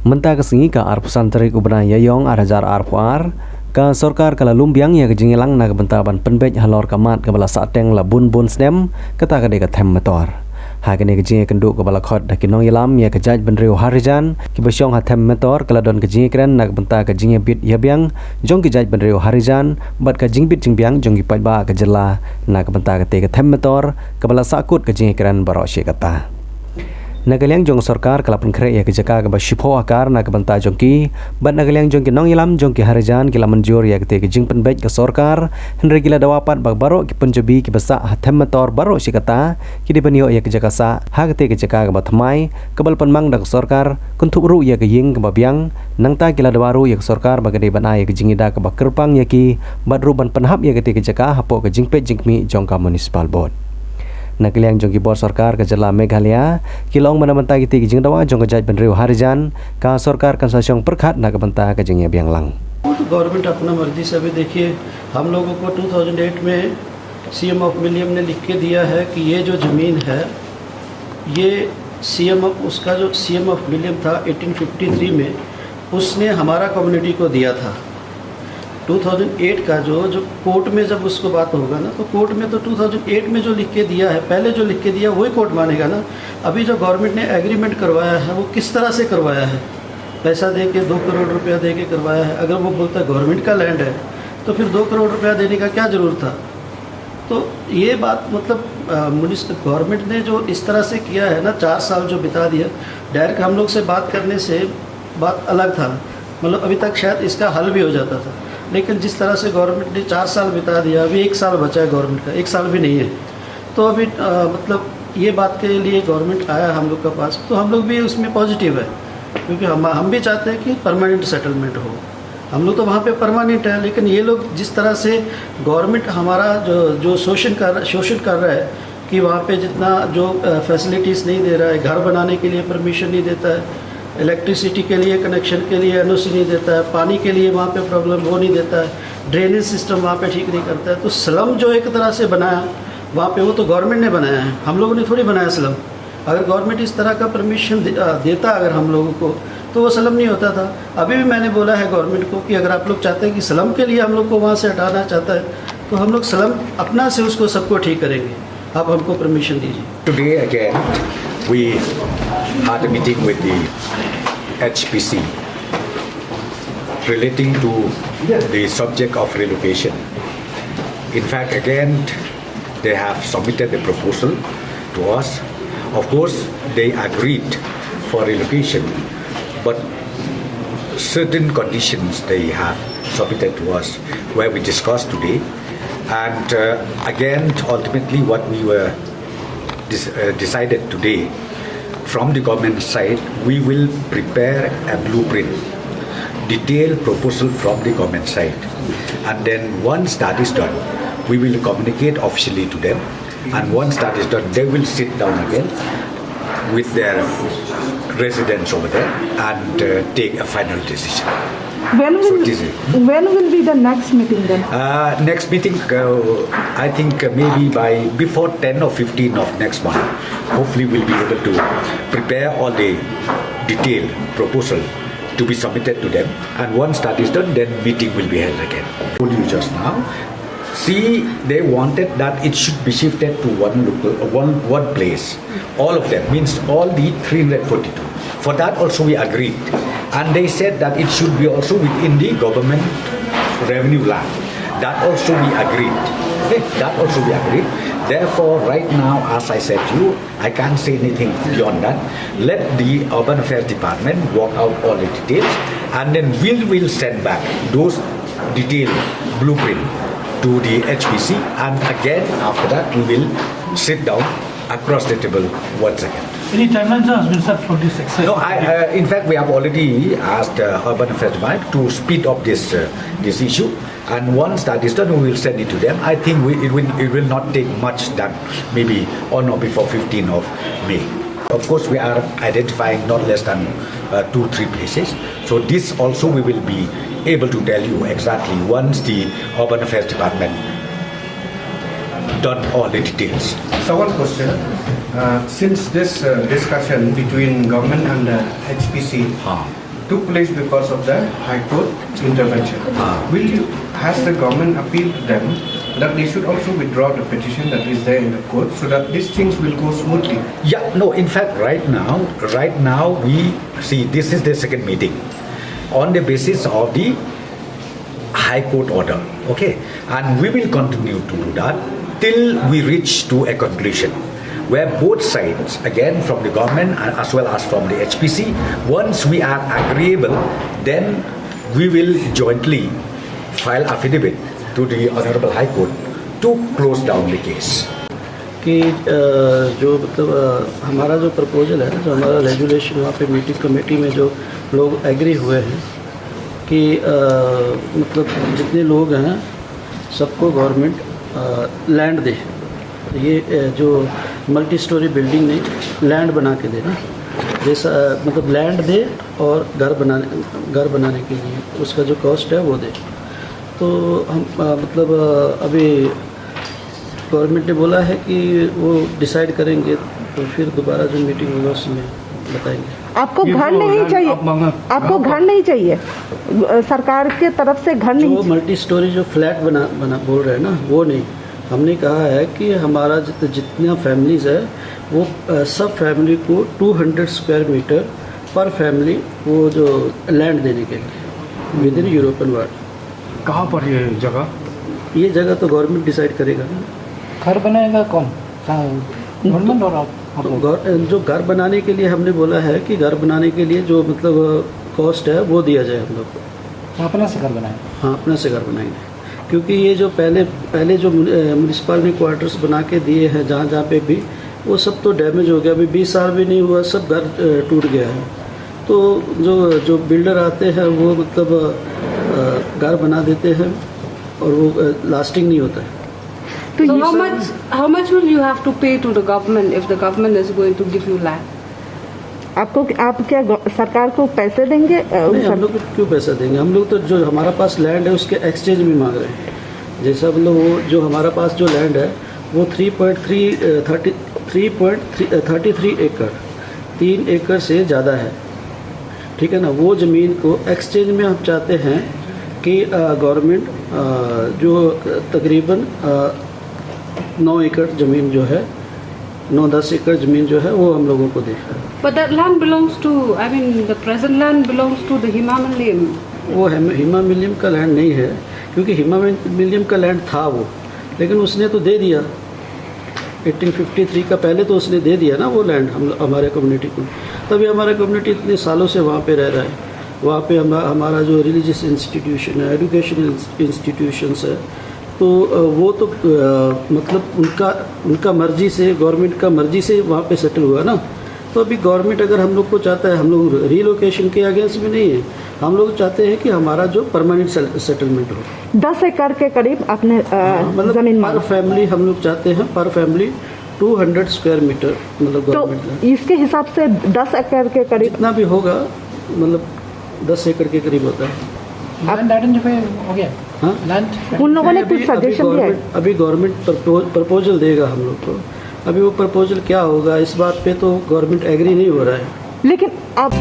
Mentah kesingi ka arpusan terik ubna yayong arajar arpuar ka sorkar kala lumbiang ya kejingilang na kebentaban penbej halor kamat kebala saateng la bun snem kata kade ka them motor. Hagane kejingi kenduk kebala khot da kinong yalam ya kejaj benriu harijan kibasyong ha them motor kala don kejingi kren na kebenta kejingi bit yabiang jong kejaj benriu harijan bat ka jingbit jingbiang jong kipat ba kejela na kebenta kate ka them motor kebala sakut kejingi kren barok syek kata. Nagaliang jong sorkar kalapan kre ya kejaka ke bashipo akar na kebenta jongki bat nagaliang jongki nong ilam jongki harijan kila menjur ya kete kejing penbej ke sorkar henry kila dawapat bag barok ki penjobi ki besa hatem motor barok sikata ki dibanio ya kejaka sa ha kete kejaka ke batmai kebal penmang dak sorkar kuntuk ru ya keying ke babiang nangta kila dawaru ya sorkar bagade bana ya kejingida ke bakerpang ya ki bat ruban penhap ya kete kejaka hapo kejing pej jingmi jongka municipal board. Nakiliang jong kibor sorkar ke jela Meghalaya kilong mana-menta kiti kijing dawa jong kejaj benriu harijan का सरकार कंसासियों प्रखात ना कबंता का जंगे ब्यांगलांग government अपना मर्जी से अभी देखिए हम लोगों को 2008 में सीएम ऑफ विलियम ने लिख के दिया है कि ये जो ज़मीन है ये उसका जो सीएम ऑफ विलियम था 1853 में उसने हमारा कम्युनिटी को दिया था। 2008 का जो कोर्ट में जब उसको बात होगा ना तो कोर्ट में तो 2008 में जो लिख के दिया है पहले जो लिख के दिया वही कोर्ट मानेगा ना। अभी जो गवर्नमेंट ने एग्रीमेंट करवाया है वो किस तरह से करवाया है, पैसा दे के 2 करोड़ रुपया दे के करवाया है। अगर वो बोलता है गवर्नमेंट का लैंड है तो फिर 2 करोड़ रुपया देने का क्या ज़रूरत था। तो ये बात मतलब गवर्नमेंट ने जो इस तरह से किया है ना 4 साल जो बिता दिया, डायरेक्ट हम लोग से बात करने से बात अलग था, मतलब अभी तक शायद इसका हल भी हो जाता था। लेकिन जिस तरह से गवर्नमेंट ने 4 साल बिता दिया, अभी 1 साल बचा है गवर्नमेंट का, 1 साल भी नहीं है। तो अभी मतलब ये बात के लिए गवर्नमेंट आया हम लोग के पास, तो हम लोग भी उसमें पॉजिटिव है क्योंकि हम भी चाहते हैं कि परमानेंट सेटलमेंट हो। हम लोग तो वहाँ पे परमानेंट है, लेकिन ये लोग जिस तरह से गवर्नमेंट हमारा जो शोषण कर रहा है कि वहाँ पे जितना जो फैसिलिटीज़ नहीं दे रहा है, घर बनाने के लिए परमिशन नहीं देता है, इलेक्ट्रिसिटी के लिए कनेक्शन के लिए एनओसी नहीं देता है, पानी के लिए वहाँ पे प्रॉब्लम वो नहीं देता है, ड्रेनेज सिस्टम वहाँ पे ठीक नहीं करता है। तो स्लम जो एक तरह से बनाया वहाँ पे वो तो गवर्नमेंट ने बनाया है, हम लोगों ने थोड़ी बनाया स्लम। अगर गवर्नमेंट इस तरह का परमिशन देता अगर हम लोगों को तो वो स्लम नहीं होता था। अभी भी मैंने बोला है गवर्नमेंट को कि अगर आप लोग चाहते हैं कि स्लम के लिए हम लोग को वहाँ से हटाना चाहता है तो हम लोग स्लम अपना से उसको सबको ठीक करेंगे, आप हमको परमिशन दीजिए। Today again we had a meeting with the HPC relating to the subject of relocation. In fact, again, they have submitted a proposal to us. Of course, they agreed for relocation, but certain conditions they have submitted to us where we discussed today. And again, ultimately what we were decided today, from the government side, we will prepare a blueprint, detailed proposal from the government side. And then once that is done, we will communicate officially to them. And once that is done, they will sit down again with their residents over there and take a final decision. When will be the next meeting then? Next meeting, I think maybe before 10 or 15 of next month, hopefully we'll be able to prepare all the detailed proposal to be submitted to them. And once that is done, then meeting will be held again. I told you just now. See, they wanted that it should be shifted to one place. All of them, means all the 342. For that also we agreed. And they said that it should be also within the government revenue land. That also we agreed. Okay, that also we agreed. Therefore, right now, as I said to you, I can't say anything beyond that. Let the Urban Affairs Department work out all the details, and then we will send back those detailed blueprint to the HPC, and again after that we will sit down across the table once again. Any timelines has been set for this exercise? No, in fact we have already asked Urban Affairs Department to speed up this issue, and once that is done we will send it to them. I think it will not take much than maybe on or before 15th of May. Of course we are identifying not less than 2-3 places, so this also we will be able to tell you exactly once the Urban Affairs Department done all the details. So one question, since this discussion between government and HPC took place because of the High Court intervention. Has the government appealed to them that they should also withdraw the petition that is there in the court so that these things will go smoothly? Yeah, no, in fact, right now we see this is the second meeting on the basis of the High Court order, okay? And we will continue to do that till we reach to a conclusion where both sides, again from the government and as well as from the HPC, once we are agreeable, then we will jointly file affidavit to the Honorable High Court to close down the case. कि जो मतलब हमारा जो proposal है, जो हमारा resolution वहाँ पे मीटिंग कमेटी में जो लोग एग्री हुए हैं कि मतलब जितने लोग हैं सबको गवर्नमेंट लैंड दे, ये जो मल्टी स्टोरी बिल्डिंग नहीं लैंड बना के देना, जैसा मतलब लैंड दे और घर बनाने के लिए उसका जो कॉस्ट है वो दे। तो हम मतलब अभी गवर्नमेंट ने बोला है कि वो डिसाइड करेंगे, तो फिर दोबारा जो मीटिंग होगा उसमें बताएंगे। आपको घर नहीं चाहिए, आपको घर नहीं चाहिए, सरकार के तरफ से घर नहीं, जो मल्टी स्टोरी जो फ्लैट बना बोल रहे हैं ना, वो नहीं। हमने कहा है कि हमारा जितना फैमिलीज है वो सब फैमिली को 200 स्क्वायर मीटर पर फैमिली वो जो लैंड देने के लिए विद इन यूरोपियन वार्ड। कहाँ पर ये जगह? ये जगह तो गवर्नमेंट डिसाइड करेगा ना। घर बनाएगा कौन? गवर्नमेंट और आप? जो घर बनाने के लिए हमने बोला है कि घर बनाने के लिए जो मतलब कॉस्ट है वो दिया जाए हम लोग को। अपने से घर बनाए? हाँ, अपने से घर बनाएंगे, क्योंकि ये जो पहले जो म्यूनिसिपल ने क्वार्टर्स बना के दिए हैं जहाँ पे भी, वो सब तो डैमेज हो गया, अभी 20 साल भी नहीं हुआ, सब घर टूट गया है। तो जो बिल्डर आते हैं वो मतलब घर बना देते हैं और वो लास्टिंग नहीं होता है। So how much will you have to pay to the government if the government is going to give you land? आप क्या सरकार को पैसे देंगे? नहीं, हम लोग क्यों पैसा देंगे? हम लोग तो जो हमारा पास लैंड है उसके एक्सचेंज में मांग रहे हैं। जैसा मतलब वो जो हमारा पास जो लैंड है वो 3.33 एकड़ 3 एकड़ से ज़्यादा है, ठीक है ना। वो ज़मीन को एक्सचेंज में हम चाहते हैं कि गवर्नमेंट जो तकरीबन 9 एकड़ ज़मीन जो है, 9-10 एकड़ ज़मीन जो है वो हम लोगों को दे। But that land belongs to, I mean, the present land belongs to the Himalayan. वो हिमा मिलियम का लैंड नहीं है, क्योंकि हिमा मिलियम का लैंड था वो, लेकिन उसने तो दे दिया 1853 का, पहले तो उसने दे दिया ना वो लैंड हमारे कम्युनिटी को। तभी हमारा कम्युनिटी इतने सालों से वहाँ पे रह रहा है। वहाँ पे हमारा जो रिलीजियस इंस्टीट्यूशन है, एजुकेशनल इंस्टीट्यूशंस है, तो वो तो मतलब उनका मर्जी से, गवर्नमेंट का मर्जी से वहाँ पे सेटल हुआ ना। तो अभी गवर्नमेंट अगर हम लोग को चाहता है, हम लोग रीलोकेशन के अगेंस्ट में नहीं है, हम लोग चाहते हैं कि हमारा जो परमानेंट सेटलमेंट हो। 10 एकड़ के करीब अपने जमीन पर फैमिली हम लोग चाहते हैं, पर फैमिली 200 स्क्वायर मीटर मतलब गवर्नमेंट। तो इसके हिसाब से 10 एकड़ के करीब जितना भी होगा, मतलब 10 एकड़ के करीब होता है। लैंड आइडेंटिफाई हो गया? हाँ, लैंड उन लोगों ने कुछ सजेशन दिया है? अभी गवर्नमेंट प्रपोजल देगा हम लोग को। अभी वो प्रपोजल क्या होगा इस बात पे तो गवर्नमेंट एग्री नहीं हो रहा है। लेकिन अब